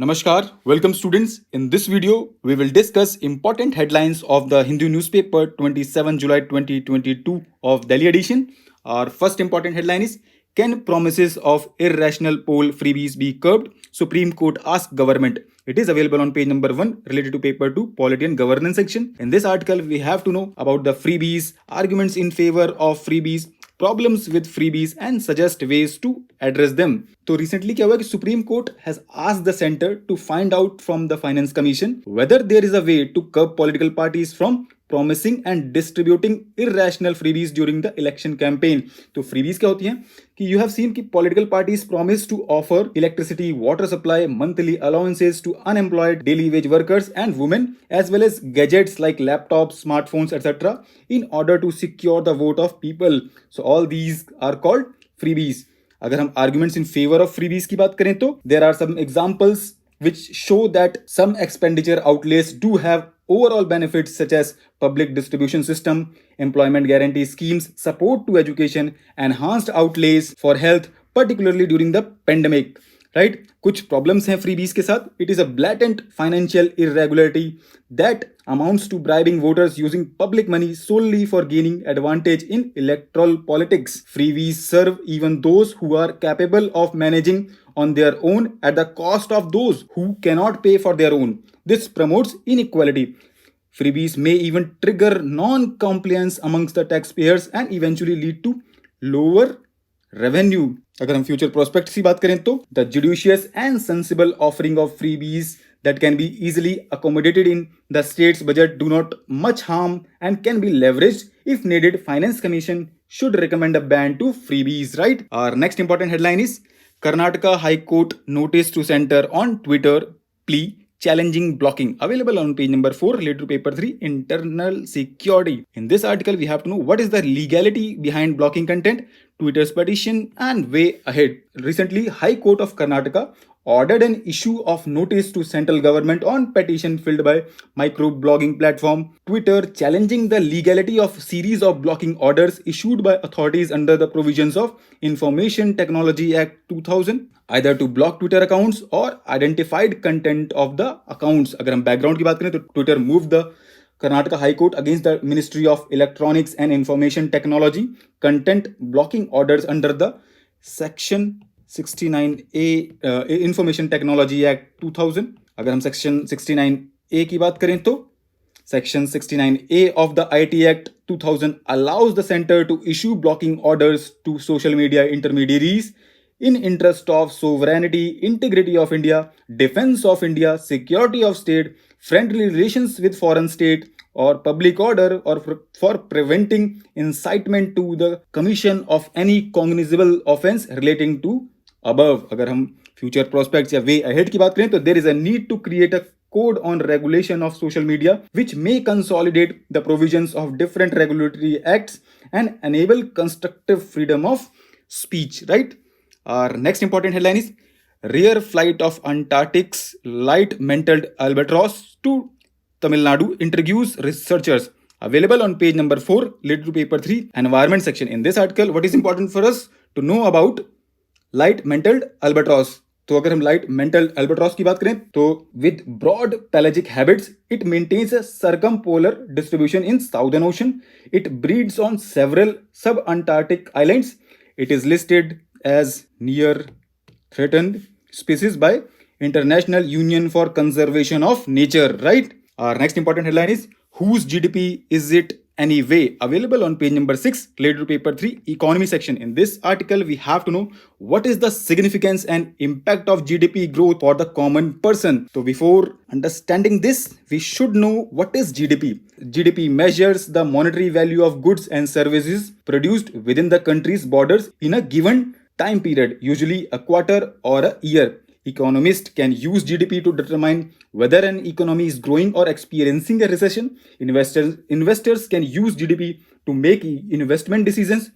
Namaskar, welcome students. In this video, we will discuss important headlines of the Hindu newspaper 27 July 2022 of Delhi edition. Our first important headline is, can promises of irrational poll freebies be curbed? Supreme Court asks government. It is available on page number 1 related to paper 2 Polity and Governance section. In this article, we have to know about the freebies, arguments in favor of freebies, problems with freebies and suggest ways to address them. तो recently क्या हुआ कि Supreme Court has asked the center to find out from the Finance Commission whether there is a way to curb political parties from promising and distributing irrational freebies during the election campaign. तो freebies क्या होती हैं कि you have seen कि political parties promise to offer electricity, water supply, monthly allowances to unemployed daily wage workers and women, as well as gadgets like laptops, smartphones, etc. in order to secure the vote of people. So all these are called freebies. अगर हम arguments in favor of freebies की बात करें तो there are some examples which show that some expenditure outlays do have overall benefits such as public distribution system, employment guarantee schemes, support to education, enhanced outlays for health, particularly during the pandemic. Right? कुछ problems हैं freebies के साथ. It is a blatant financial irregularity that amounts to bribing voters using public money solely for gaining advantage in electoral politics. Freebies serve even those who are capable of managing on their own at the cost of those who cannot pay for their own. This promotes inequality. Freebies may even trigger non-compliance amongst the taxpayers and eventually lead to lower revenue. अगर हम future prospects की बात करें तो the judicious and sensible offering of freebies that can be easily accommodated in the state's budget do not much harm and can be leveraged if needed. Finance Commission should recommend a ban to freebies. Right? Our next important headline is Karnataka High Court notice to center on Twitter plea challenging blocking, available on page number 4 related to paper 3 internal security. In this article, we have to know what is the legality behind blocking content, Twitter's petition and way ahead. Recently, High Court of Karnataka ordered an issue of notice to central government on petition filed by microblogging platform Twitter challenging the legality of series of blocking orders issued by authorities under the provisions of Information Technology Act 2000, either to block Twitter accounts or identified content of the accounts. अगर हम background की बात करें तो Twitter moved the Karnataka High Court against the Ministry of Electronics and Information Technology content blocking orders under the Section 69A Information Technology Act 2000. अगर हम Section 69A की बात करें तो Section 69A of the IT Act 2000 allows the center to issue blocking orders to social media intermediaries in interest of sovereignty, integrity of India, defense of India, security of state, friendly relations with foreign state, or public order, or for preventing incitement to the commission of any cognizable offense relating to above. अगर हम future prospects या way ahead की बात करें तो there is a need to create a code on regulation of social media which may consolidate the provisions of different regulatory acts and enable constructive freedom of speech. Right? Our next important headline is rare flight of Antarctic's light-mantled Albatross to Tamil Nadu intrigues researchers. Available on page number 4 related to paper 3 environment section. In this article, what is important for us to know about light-mantled Albatross? तो अगर हम light-mantled Albatross की बात करें तो with broad pelagic habits, it maintains a circumpolar distribution in Southern Ocean. It breeds on several sub-Antarctic islands. It is listed as near threatened species by International Union for Conservation of Nature. Right? Our next important headline is whose GDP is it anyway? Available on page number 6 related to paper 3 economy section. In this article, we have to know what is the significance and impact of GDP growth for the common person. So before understanding this, we should know what is GDP. GDP measures the monetary value of goods and services produced within the country's borders in a given time period, usually a quarter or a year. Economists can use GDP to determine whether an economy is growing or experiencing a recession. Investors can use GDP to make investment decisions.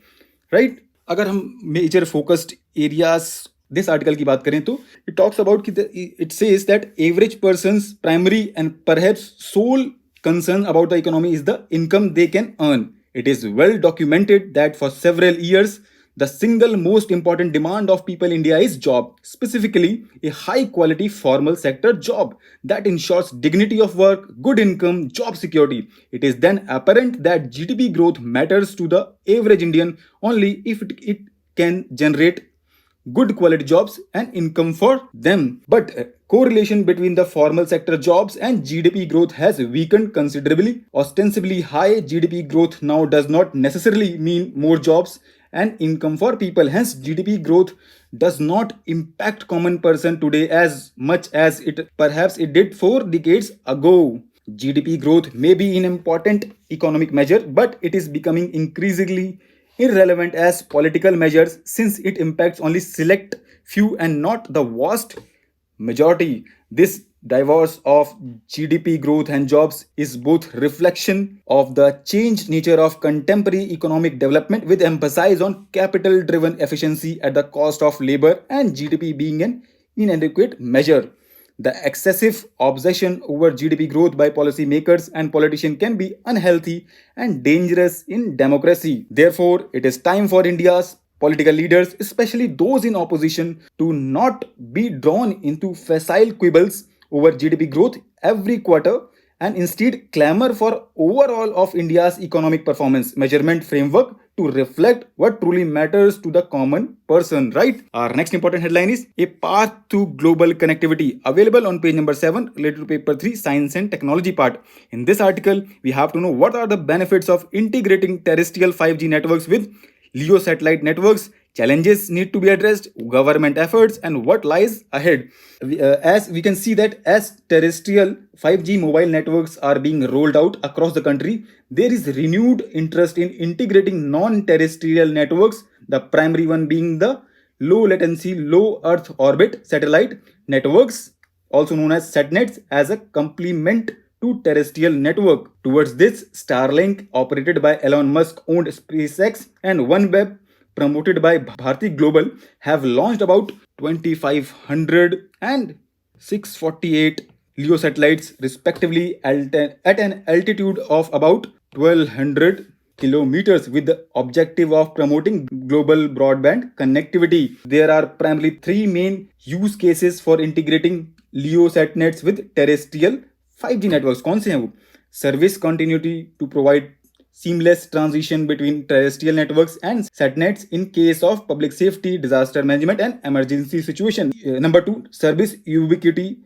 Right? अगर हम major focused areas this article की बात करें तो it talks about it says that average person's primary and perhaps sole concern about the economy is the income they can earn. It is well documented that for several years The single most important demand of people in India is job, specifically a high quality formal sector job that ensures dignity of work, good income, job security. It is then apparent that GDP growth matters to the average Indian only if it can generate good quality jobs and income for them. But correlation between the formal sector jobs and GDP growth has weakened considerably. Ostensibly high GDP growth now does not necessarily mean more jobs and income for people. Hence, GDP growth does not impact common person today as much as it perhaps it did 4 decades ago. GDP growth may be an important economic measure, but it is becoming increasingly irrelevant as political measures since it impacts only select few and not the vast majority. This divorce of GDP growth and jobs is both reflection of the changed nature of contemporary economic development with emphasis on capital driven efficiency at the cost of labor and GDP being an inadequate measure. The excessive obsession over GDP growth by policymakers and politicians can be unhealthy and dangerous in democracy. Therefore, it is time for India's political leaders, especially those in opposition, to not be drawn into facile quibbles over GDP growth every quarter and instead clamor for overall of India's economic performance measurement framework to reflect what truly matters to the common person, right? Our next important headline is a path to global connectivity, available on page number 7 related to paper 3 science and technology part. In this article, we have to know what are the benefits of integrating terrestrial 5G networks with LEO satellite networks, challenges need to be addressed, government efforts, and what lies ahead. As we can see that as terrestrial 5G mobile networks are being rolled out across the country, there is renewed interest in integrating non-terrestrial networks, the primary one being the low latency, low Earth orbit satellite networks, also known as SATNets, as a complement to terrestrial network. Towards this, Starlink, operated by Elon Musk owned SpaceX, and OneWeb, promoted by Bharti Global, have launched about 2500 and 648 LEO satellites respectively at an altitude of about 1200 kilometers with the objective of promoting global broadband connectivity. There are primarily three main use cases for integrating LEO satnets with terrestrial 5G networks. कौन से हैं वो? Service continuity to provide seamless transition between terrestrial networks and satnets in case of public safety, disaster management, and emergency situation. Number 2, service ubiquity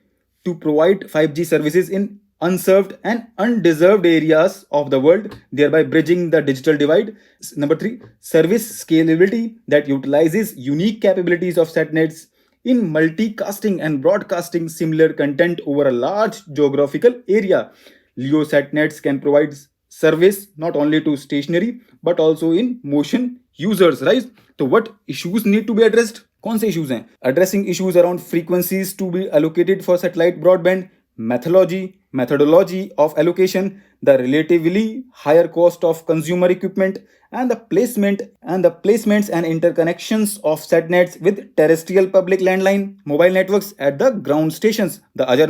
to provide 5G services in unserved and undeserved areas of the world, thereby bridging the digital divide. Number 3, service scalability that utilizes unique capabilities of satnets in multicasting and broadcasting similar content over a large geographical area. LEO satnets can provide service not only to stationary but also in motion users, right? So what issues need to be addressed? कौन से issues हैं? Addressing issues around frequencies to be allocated for satellite broadband, methodology of allocation, the relatively higher cost of consumer equipment, and the placements and interconnections of satnets with terrestrial public landline mobile networks at the ground stations. The other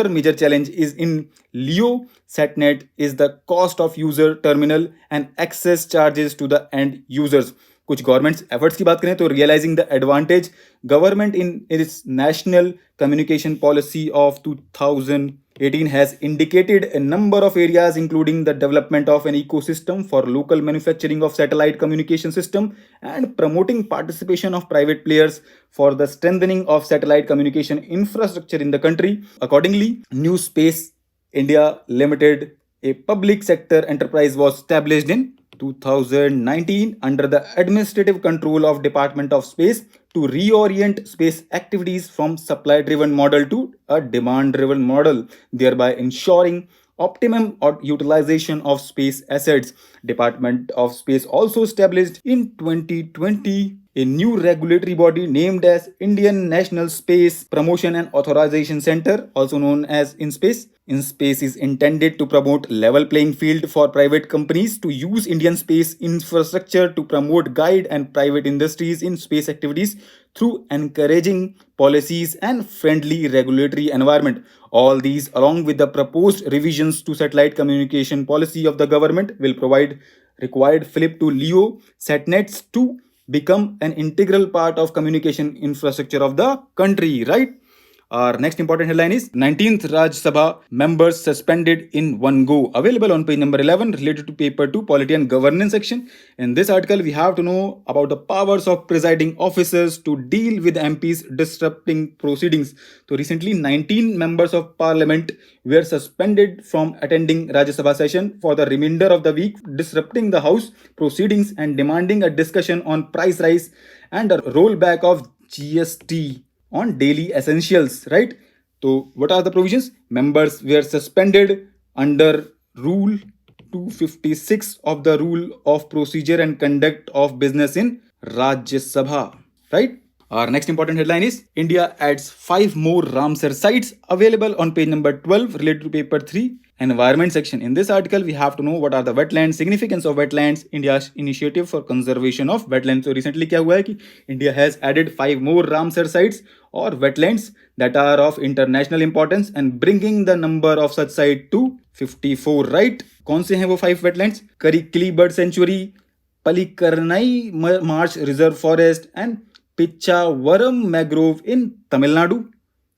major challenge is in LEO satnet is the cost of user terminal and access charges to the end users. कुछ governments efforts की बात करें तो realizing the advantage, government in its national communication policy of 2018 has indicated a number of areas including the development of an ecosystem for local manufacturing of satellite communication system and promoting participation of private players for the strengthening of satellite communication infrastructure in the country. Accordingly, New Space India Limited, a public sector enterprise, was established in 2019 under the administrative control of Department of Space to reorient space activities from supply driven model to a demand driven model, thereby ensuring optimum utilization of space assets. Department of Space also established in 2020 a new regulatory body named as Indian National Space Promotion and Authorization Center, also known as InSpace. InSpace is intended to promote level playing field for private companies to use Indian space infrastructure to promote, guide, and private industries in space activities through encouraging policies and friendly regulatory environment. All these, along with the proposed revisions to satellite communication policy of the government, will provide required flip to LEO satnets to become an integral part of communication infrastructure of the country, right? Our next important headline is 19th Rajya Sabha members suspended in one go. Available on page number 11 related to paper 2 Polity and Governance section. In this article, we have to know about the powers of presiding officers to deal with MPs disrupting proceedings. So recently, 19 members of parliament were suspended from attending Rajya Sabha session for the remainder of the week, disrupting the House proceedings and demanding a discussion on price rise and a rollback of GST on daily essentials, right? So, what are the provisions? Members were suspended under Rule 256 of the Rule of Procedure and Conduct of Business in Rajya Sabha, right? Our next important headline is India adds 5 more Ramsar sites, available on page number 12 related to paper 3 environment section. In this article, we have to know what are the wetlands, significance of wetlands, India's initiative for conservation of wetlands. So recently क्या हुआ है कि India has added 5 more Ramsar sites or wetlands that are of international importance and bringing the number of such sites to 54, right? कौन से हैं वो 5 wetlands? Karikli Bird Sanctuary, Palikarnai Marsh Reserve Forest and Pichavaram Mangrove in Tamil Nadu,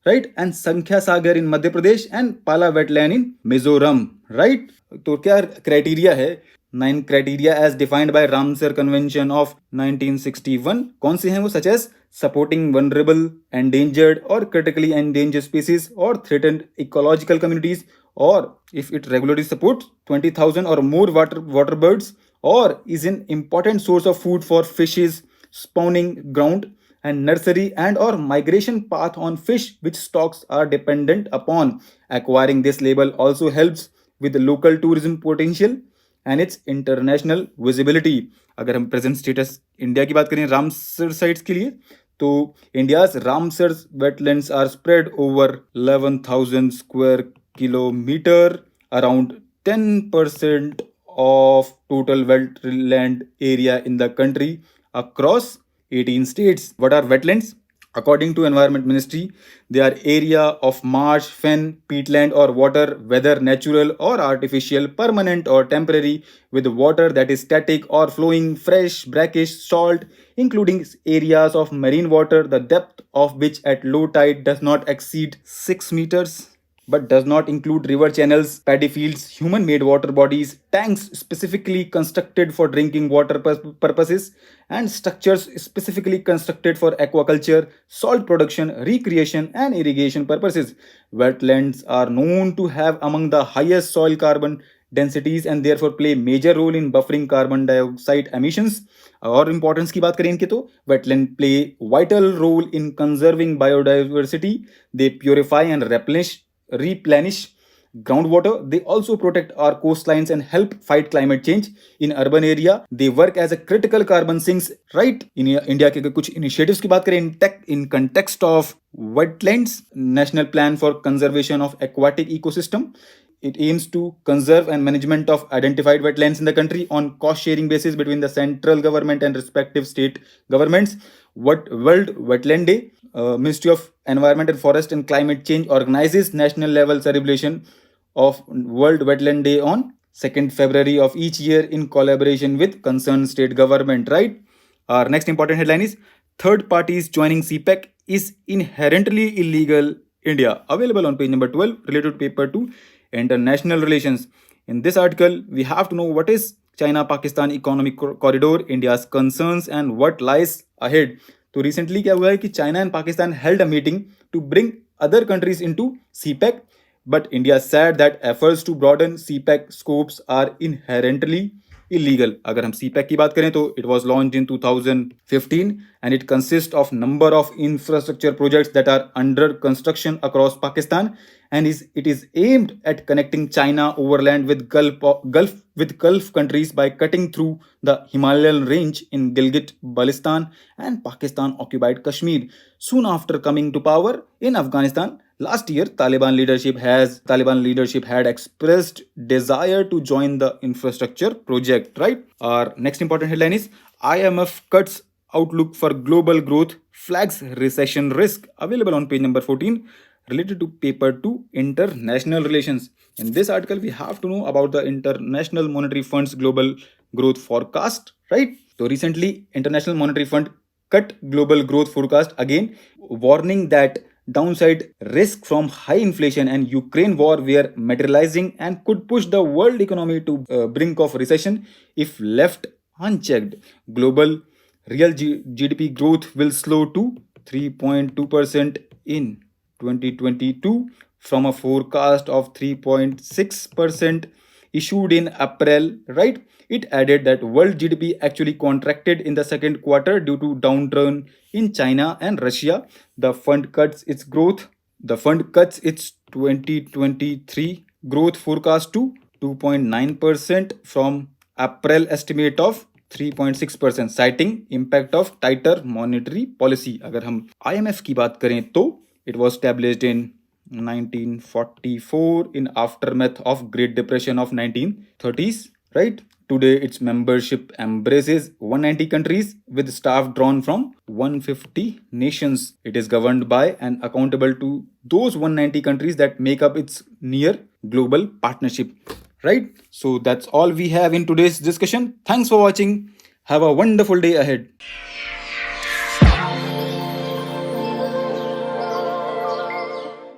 right? And Sankhya Sagar in Madhya Pradesh and Pala Wetland in Mizoram, right? तो क्या criteria है? 9 criteria as defined by Ramsar Convention of 1961. कौन से हैं वो? Such as supporting vulnerable, endangered or critically endangered species or threatened ecological communities, or if it regularly supports 20,000 or more water birds, or is an important source of food for fishes, spawning ground and nursery and or migration path on fish which stocks are dependent upon. Acquiring this label also helps with the local tourism potential and its international visibility. अगर हम present status India की बात करें Ramsar sites के लिए, तो India's Ramsar wetlands are spread over 11,000 square kilometer, around 10% of total wetland area in the country across 18 states. What are wetlands? According to Environment Ministry, they are area of marsh, fen, peatland or water, whether natural or artificial, permanent or temporary, with water that is static or flowing, fresh, brackish, salt, including areas of marine water, the depth of which at low tide does not exceed 6 meters, but does not include river channels, paddy fields, human-made water bodies, tanks specifically constructed for drinking water purposes, and structures specifically constructed for aquaculture, salt production, recreation, and irrigation purposes. Wetlands are known to have among the highest soil carbon densities and therefore play major role in buffering carbon dioxide emissions. और importance की बात करें इनके तो wetland play vital role in conserving biodiversity. They purify and replenish groundwater. They also protect our coastlines and help fight climate change. In urban area, they work as a critical carbon sinks, right? In India के कुछ initiatives की बात करें in context of wetlands, National Plan for Conservation of Aquatic Ecosystem. It aims to conserve and management of identified wetlands in the country on cost-sharing basis between the central government and respective state governments. World Wetland Day, Ministry of Environment and Forest and Climate Change organizes national level celebration of World Wetland Day on 2nd February of each year in collaboration with concerned state government, right? Our next important headline is third parties joining CPEC is inherently illegal India. Available on page number 12 related to paper 2 international relations. In this article, we have to know what is China-Pakistan economic corridor, India's concerns and what lies ahead. तो recently क्या हुआ है कि China and Pakistan held a meeting to bring other countries into CPEC, but India said that efforts to broaden CPEC scopes are inherently illegal. अगर हम CPEC की बात करें तो it was launched in 2015 and it consists of number of infrastructure projects that are under construction across Pakistan, and it is aimed at connecting China overland with Gulf countries by cutting through the Himalayan range in Gilgit-Baltistan and Pakistan-occupied Kashmir. Soon after coming to power in Afghanistan last year, Taliban leadership had expressed desire to join the infrastructure project, right? Our next important headline is IMF cuts outlook for global growth, flags recession risk. Available on page number 14 related to paper 2 international relations. In this article, we have to know about the International Monetary Fund's global growth forecast, right? So recently, International Monetary Fund cut global growth forecast again, warning that downside risk from high inflation and Ukraine war were materializing and could push the world economy to brink of recession if left unchecked. Global real GDP growth will slow to 3.2% in 2022 from a forecast of 3.6% issued in April, right? It added that world GDP actually contracted in the second quarter due to downturn in China and Russia. The fund cuts its 2023 growth forecast to 2.9% from April estimate of 3.6%, citing impact of tighter monetary policy. अगर हम IMF की बात करें तो it was established in 1944 in aftermath of Great Depression of 1930s, right? Today, its membership embraces 190 countries with staff drawn from 150 nations. It is governed by and accountable to those 190 countries that make up its near global partnership. Right? So that's all we have in today's discussion. Thanks for watching. Have a wonderful day ahead.